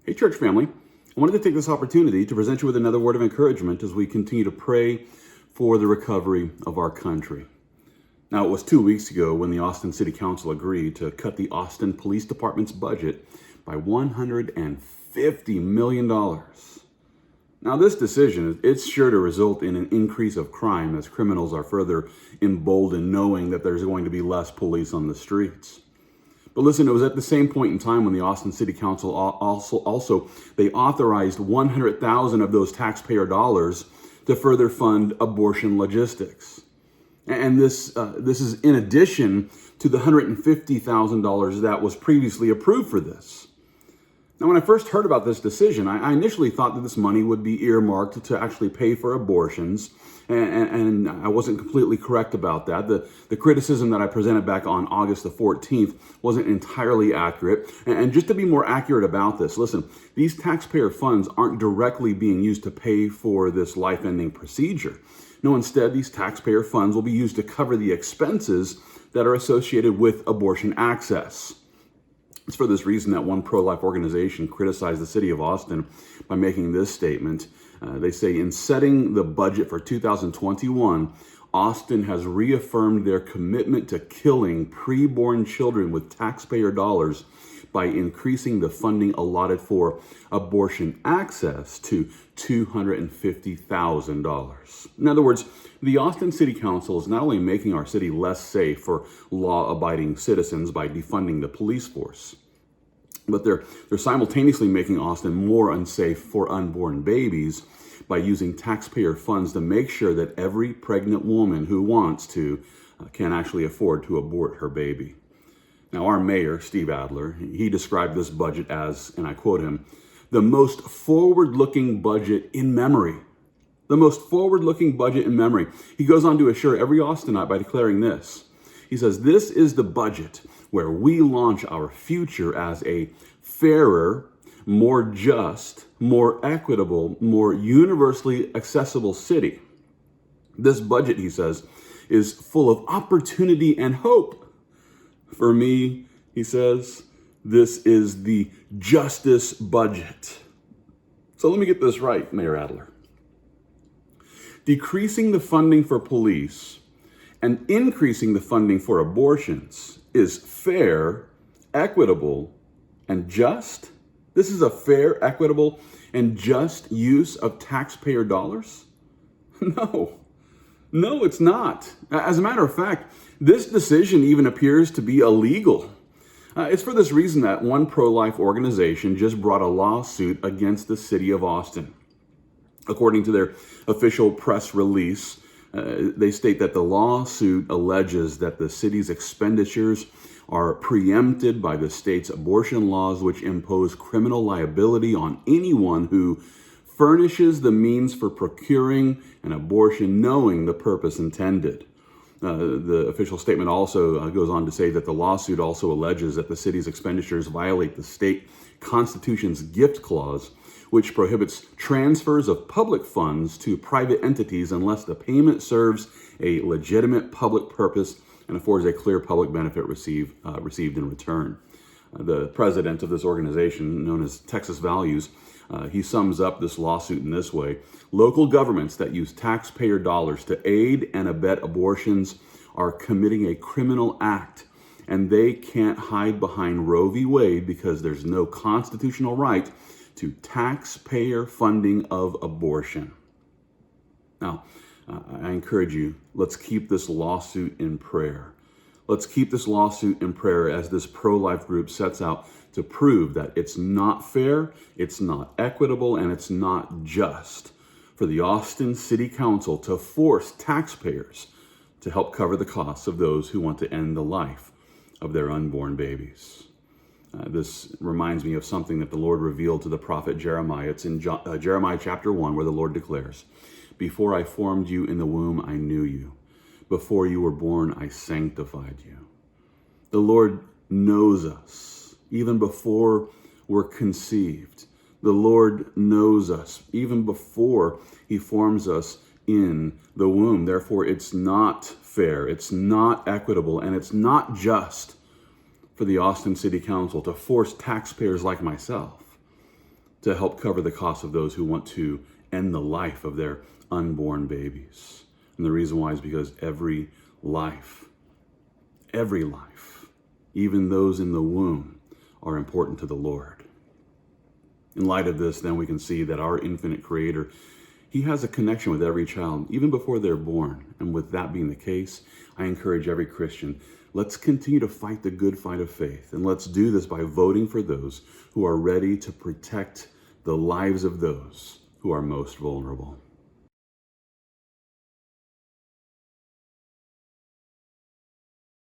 Hey, church family. I wanted to take this opportunity to present you with another word of encouragement as we continue to pray for the recovery of our country. Now, it was 2 weeks ago when the Austin City Council agreed to cut the Austin Police Department's budget by $150 million. Now, this decision, it's sure to result in an increase of crime as criminals are further emboldened knowing that there's going to be less police on the streets. But listen, it was at the same point in time when the Austin City Council also they authorized 100,000 of those taxpayer dollars to further fund abortion logistics. And this is in addition to the $150,000 that was previously approved for this. Now, when I first heard about this decision, I initially thought that this money would be earmarked to actually pay for abortions, and I wasn't completely correct about that. The criticism that I presented back on August the 14th wasn't entirely accurate. And just to be more accurate about this, listen, these taxpayer funds aren't directly being used to pay for this life-ending procedure. No, instead, these taxpayer funds will be used to cover the expenses that are associated with abortion access. It's for this reason that one pro-life organization criticized the city of Austin by making this statement. They say, in setting the budget for 2021, Austin has reaffirmed their commitment to killing preborn children with taxpayer dollars by increasing the funding allotted for abortion access to $250,000. In other words, the Austin City Council is not only making our city less safe for law-abiding citizens by defunding the police force, but they're simultaneously making Austin more unsafe for unborn babies by using taxpayer funds to make sure that every pregnant woman who wants to can actually afford to abort her baby. Now, our mayor, Steve Adler, he described this budget as, and I quote him, the most forward-looking budget in memory. The most forward-looking budget in memory. He goes on to assure every Austinite by declaring this. He says, this is the budget where we launch our future as a fairer, more just, more equitable, more universally accessible city. This budget, he says, is full of opportunity and hope. For me, he says, this is the justice budget. So let me get this right, Mayor Adler. Decreasing the funding for police and increasing the funding for abortions is fair, equitable, and just? This is a fair, equitable, and just use of taxpayer dollars? No, it's not. As a matter of fact, this decision even appears to be illegal. It's for this reason that one pro-life organization just brought a lawsuit against the city of Austin. According to their official press release, they state that the lawsuit alleges that the city's expenditures are preempted by the state's abortion laws, which impose criminal liability on anyone who furnishes the means for procuring an abortion knowing the purpose intended. The official statement also goes on to say that the lawsuit also alleges that the city's expenditures violate the state constitution's gift clause, which prohibits transfers of public funds to private entities unless the payment serves a legitimate public purpose and affords a clear public benefit received in return. The president of this organization, known as Texas Values, he sums up this lawsuit in this way. Local governments that use taxpayer dollars to aid and abet abortions are committing a criminal act, and they can't hide behind Roe v. Wade because there's no constitutional right to taxpayer funding of abortion. Now, I encourage you, let's keep this lawsuit in prayer. Let's keep this lawsuit in prayer as this pro-life group sets out to prove that it's not fair, it's not equitable, and it's not just for the Austin City Council to force taxpayers to help cover the costs of those who want to end the life of their unborn babies. This reminds me of something that the Lord revealed to the prophet Jeremiah. It's in Jeremiah chapter 1, where the Lord declares, "Before I formed you in the womb, I knew you. Before you were born, I sanctified you." The Lord knows us even before we're conceived. The Lord knows us even before he forms us in the womb. Therefore, it's not fair, it's not equitable, and it's not just for the Austin City Council to force taxpayers like myself to help cover the cost of those who want to end the life of their unborn babies. And the reason why is because every life, even those in the womb, are important to the Lord. In light of this, then we can see that our infinite Creator, He has a connection with every child, even before they're born. And with that being the case, I encourage every Christian, let's continue to fight the good fight of faith. And let's do this by voting for those who are ready to protect the lives of those who are most vulnerable.